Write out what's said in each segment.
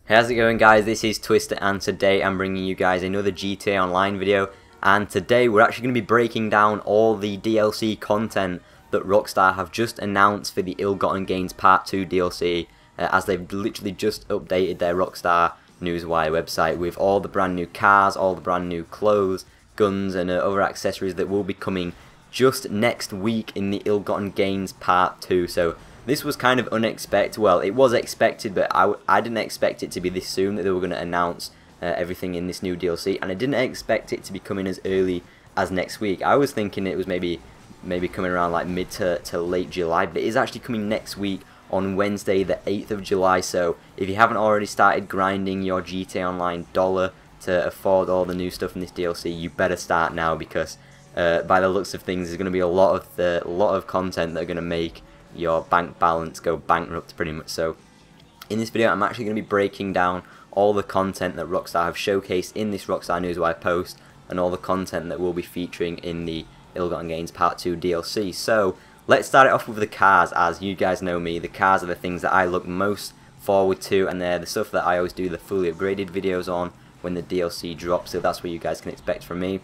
How's it going, guys? This is Twister, and today I'm bringing you guys another GTA Online video, and today we're actually going to be breaking down all the DLC content that Rockstar have just announced for the Ill-Gotten Gains Part 2 DLC, as they've literally just updated their Rockstar Newswire website with all the brand new cars, all the brand new clothes, guns and other accessories that will be coming just next week in the Ill-Gotten Gains Part 2. So this was kind of unexpected. Well, it was expected, but I didn't expect it to be this soon that they were going to announce everything in this new DLC, and I didn't expect it to be coming as early as next week. I was thinking it was maybe coming around like mid to late July, but it is actually coming next week on Wednesday the 8th of July. So if you haven't already started grinding your GTA Online dollar to afford all the new stuff in this DLC, you better start now, because by the looks of things there's going to be a lot of content that are going to make your bank balance go bankrupt pretty much. So in this video I'm actually going to be breaking down all the content that Rockstar have showcased in this Rockstar Newswire post, and all the content that will be featuring in the Ill-Gotten Gains Part 2 DLC. So let's start it off with the cars. As you guys know me, the cars are the things that I look most forward to, and they're the stuff that I always do the fully upgraded videos on when the DLC drops, so that's what you guys can expect from me.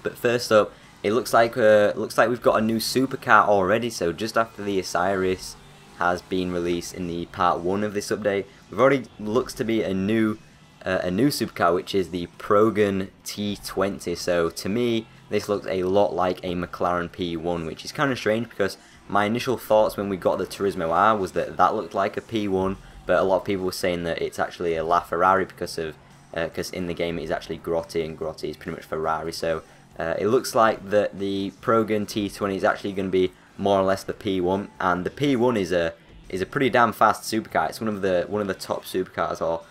But first up, it looks like we've got a new supercar already. So just after the Osiris has been released in the Part 1 of this update, we've already looks to be a new supercar, which is the Progen T20. So to me, this looks a lot like a McLaren P1, which is kind of strange, because my initial thoughts when we got the Turismo R was that that looked like a P1, but a lot of people were saying that it's actually a LaFerrari because in the game it is actually Grotti, and Grotti is pretty much Ferrari. So it looks like that the Progen T20 is actually going to be more or less the P1, and the P1 is a pretty damn fast supercar. It's one of the top supercars, or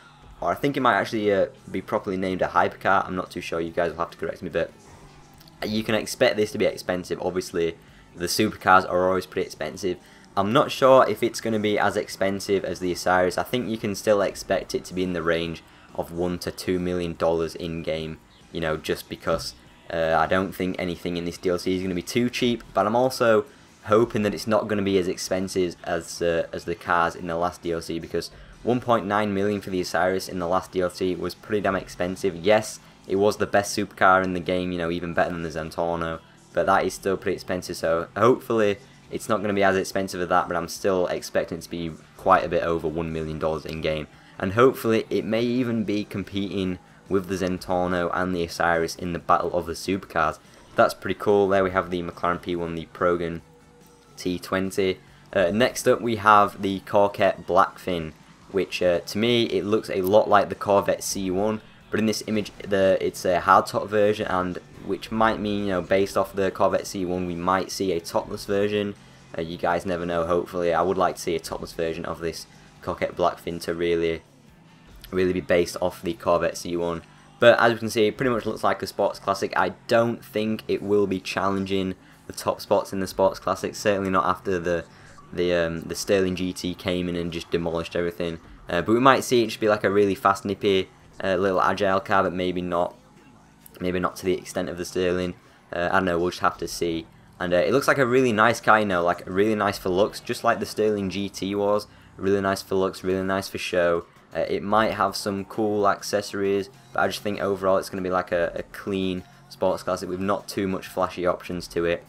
I think it might actually be properly named a hypercar. I'm not too sure. You guys will have to correct me, but you can expect this to be expensive. Obviously, the supercars are always pretty expensive. I'm not sure if it's going to be as expensive as the Osiris. I think you can still expect it to be in the range of $1 to $2 million in game. You know, just because. I don't think anything in this DLC is going to be too cheap, but I'm also hoping that it's not going to be as expensive as the cars in the last DLC, because 1.9 million for the Osiris in the last DLC was pretty damn expensive. Yes, it was the best supercar in the game, you know, even better than the Zentorno, but that is still pretty expensive. So hopefully it's not going to be as expensive as that, but I'm still expecting it to be quite a bit over $1 million in game, and hopefully it may even be competing with the Zentorno and the Osiris in the battle of the supercars. That's pretty cool. There we have the McLaren P1, the Progen T20. Next up we have the Coquette BlackFin, which to me it looks a lot like the Corvette C1, but in this image it's a hardtop version, and which might mean, you know, based off the Corvette C1 we might see a topless version. You guys never know. Hopefully, I would like to see a topless version of this Coquette BlackFin to really be based off the Corvette C1. But as you can see, it pretty much looks like a sports classic. I don't think it will be challenging the top spots in the sports classic, certainly not after the Sterling GT came in and just demolished everything. But we might see it just be like a really fast, nippy little agile car, but maybe not to the extent of the Sterling. I don't know, we'll just have to see. And it looks like a really nice car, you know, like really nice for looks, just like the Sterling GT was. Really nice for looks, really nice for show. It might have some cool accessories, but I just think overall it's going to be like a clean sports classic with not too much flashy options to it.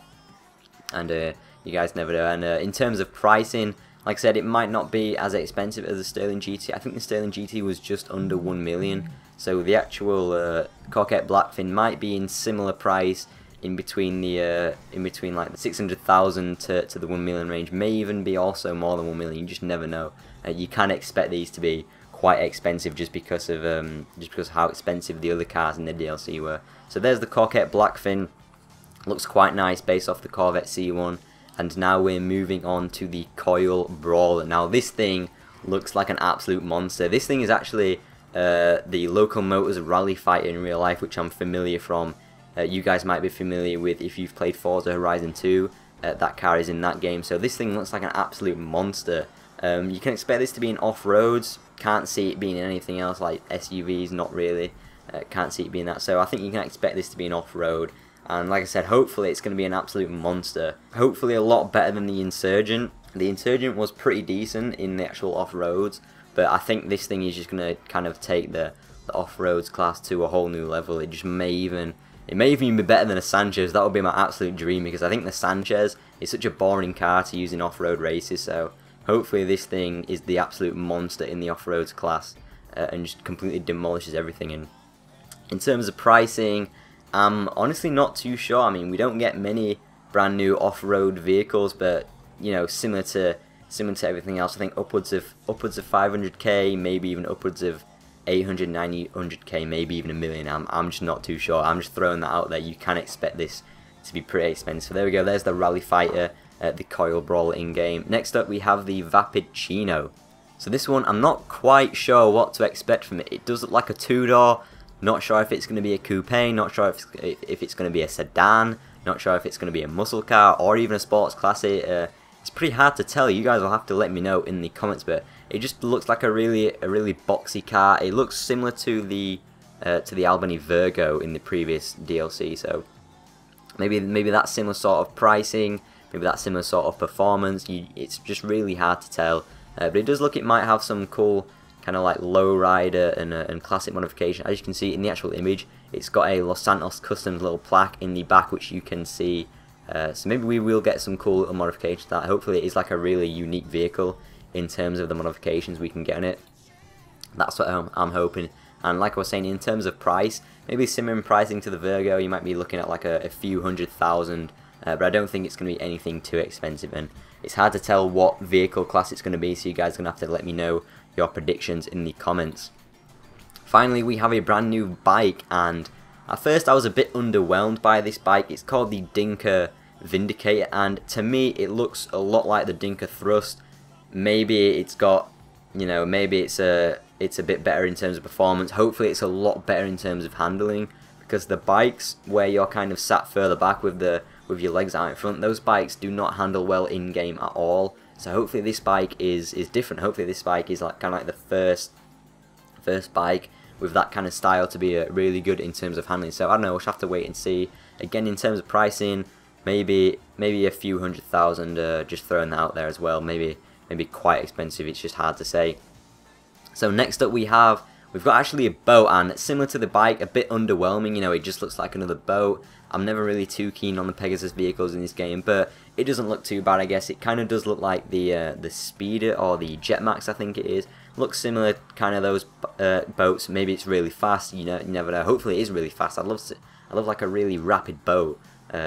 And you guys never know. And in terms of pricing, like I said, it might not be as expensive as the Sterling GT. I think the Sterling GT was just under 1 million. So the actual Coquette BlackFin might be in similar price, in between like the 600,000 to the 1 million range. May even be also more than 1 million. You just never know. You can expect these to be quite expensive just because of how expensive the other cars in the DLC were. So there's the Coquette BlackFin. Looks quite nice based off the Corvette C1. And now we're moving on to the Coil Brawler. Now this thing looks like an absolute monster. This thing is actually the Local Motors rally fighter in real life, which I'm familiar from. You guys might be familiar with if you've played Forza Horizon 2. That car is in that game. So this thing looks like an absolute monster. You can expect this to be in off-roads. Can't see it being in anything else like SUVs, not really. Can't see it being that. So I think you can expect this to be an off-road. And like I said, hopefully it's going to be an absolute monster. Hopefully a lot better than the Insurgent. The Insurgent was pretty decent in the actual off-roads, but I think this thing is just going to kind of take the off-roads class to a whole new level. It may even be better than a Sanchez. That would be my absolute dream, because I think the Sanchez is such a boring car to use in off-road races. So hopefully this thing is the absolute monster in the off-roads class and just completely demolishes everything. And in terms of pricing, I'm honestly not too sure. I mean, we don't get many brand new off-road vehicles, but you know, similar to everything else, I think upwards of 500k, maybe even upwards of 800, 900k, maybe even a million. I'm just not too sure. I'm just throwing that out there. You can expect this to be pretty expensive. So there we go. There's the Rally Fighter, the Coil Brawler in game. Next up, we have the Vapid Chino. So this one, I'm not quite sure what to expect from it. It does look like a two-door. Not sure if it's going to be a coupe. Not sure if it's going to be a sedan. Not sure if it's going to be a muscle car or even a sports classic. It's pretty hard to tell. You guys will have to let me know in the comments, but it just looks like a really boxy car. It looks similar to the Albany Virgo in the previous DLC. So maybe that similar sort of pricing, maybe that similar sort of performance. It's just really hard to tell. But it does look, it might have some cool kind of like lowrider and classic modification. As you can see in the actual image, it's got a Los Santos Customs little plaque in the back, which you can see. So maybe we will get some cool little modifications to that. Hopefully it is like a really unique vehicle in terms of the modifications we can get on it. That's what I'm hoping. And like I was saying, in terms of price, maybe similar in pricing to the Virgo. You might be looking at like a few $100,000, but I don't think it's going to be anything too expensive. And it's hard to tell what vehicle class it's going to be, so you guys are going to have to let me know your predictions in the comments. Finally, we have a brand new bike, and at first I was a bit underwhelmed by this bike. It's called the Dinka Vindicator, and to me it looks a lot like the Dinka Thrust. Maybe it's got, you know, maybe it's a bit better in terms of performance. Hopefully it's a lot better in terms of handling, because the bikes where you're kind of sat further back with your legs out in front, those bikes do not handle well in game at all. So hopefully this bike is different. Hopefully this bike is like kind of like the first bike with that kind of style to be really good in terms of handling. So I don't know, we'll have to wait and see. Again, in terms of pricing, maybe a few $100,000, just throwing that out there as well. Maybe quite expensive, it's just hard to say. So next up we've got actually a boat, and similar to the bike, a bit underwhelming. You know, it just looks like another boat. I'm never really too keen on the Pegasus vehicles in this game, but it doesn't look too bad, I guess. It kind of does look like the Speeder or the Jetmax, I think it is. Looks similar, kind of those boats. Maybe it's really fast. You never know. Hopefully it is really fast. I love like a really rapid boat.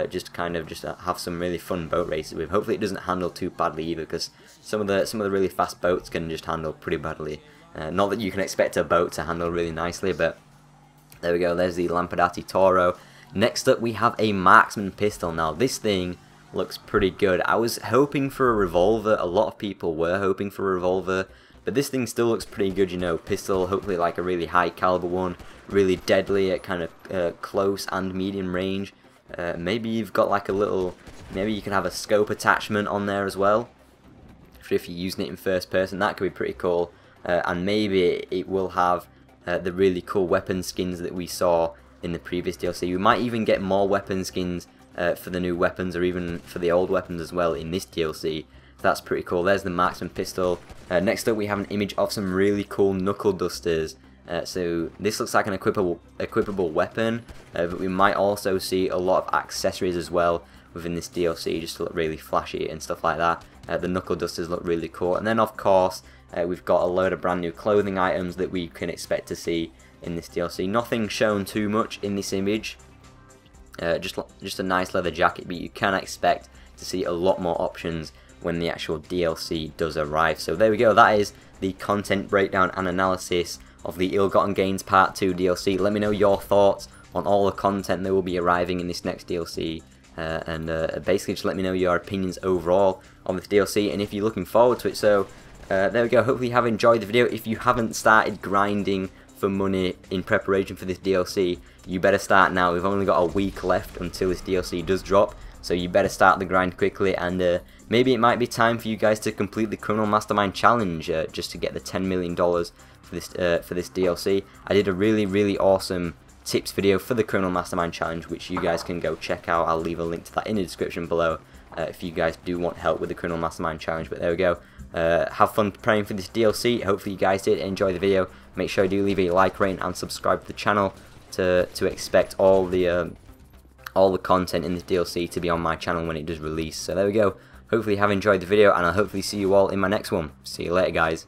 Just have some really fun boat races with. Hopefully it doesn't handle too badly either, because some of the really fast boats can just handle pretty badly. Not that you can expect a boat to handle really nicely, but there we go. There's the Lampadati Toro. Next up we have a marksman pistol. Now this thing looks pretty good. I was hoping for a revolver. A lot of people were hoping for a revolver, but this thing still looks pretty good, you know. Pistol, hopefully like a really high caliber one, really deadly at kind of close and medium range. Maybe you've got like a little, maybe you can have a scope attachment on there as well, if you're using it in first person. That could be pretty cool. And maybe it will have the really cool weapon skins that we saw in the previous DLC. We might even get more weapon skins for the new weapons, or even for the old weapons as well in this DLC. So that's pretty cool. There's the marksman pistol. Next up we have an image of some really cool knuckle dusters. So this looks like an equipable weapon, but we might also see a lot of accessories as well within this DLC, just to look really flashy and stuff like that. The knuckle dusters look really cool, and then of course we've got a load of brand new clothing items that we can expect to see in this DLC. Nothing shown too much in this image, just a nice leather jacket, but you can expect to see a lot more options when the actual DLC does arrive. So there we go, that is the content breakdown and analysis of the Ill-Gotten Gains Part 2 DLC. Let me know your thoughts on all the content that will be arriving in this next DLC, and basically just let me know your opinions overall on this DLC, and if you're looking forward to it. So there we go, hopefully you have enjoyed the video. If you haven't started grinding for money in preparation for this DLC, you better start now. We've only got a week left until this DLC does drop, so you better start the grind quickly. And maybe it might be time for you guys to complete the Criminal Mastermind Challenge, just to get the $10 million for this DLC. I did a really awesome tips video for the Criminal Mastermind Challenge, which you guys can go check out. I'll leave a link to that in the description below if you guys do want help with the Criminal Mastermind Challenge. But there we go. have fun preparing for this DLC. Hopefully you guys did enjoy the video. Make sure you do leave a like, rating, and subscribe to the channel to expect all the content in this DLC to be on my channel when it does release. So there we go. Hopefully you have enjoyed the video, and I'll hopefully see you all in my next one. See you later, guys.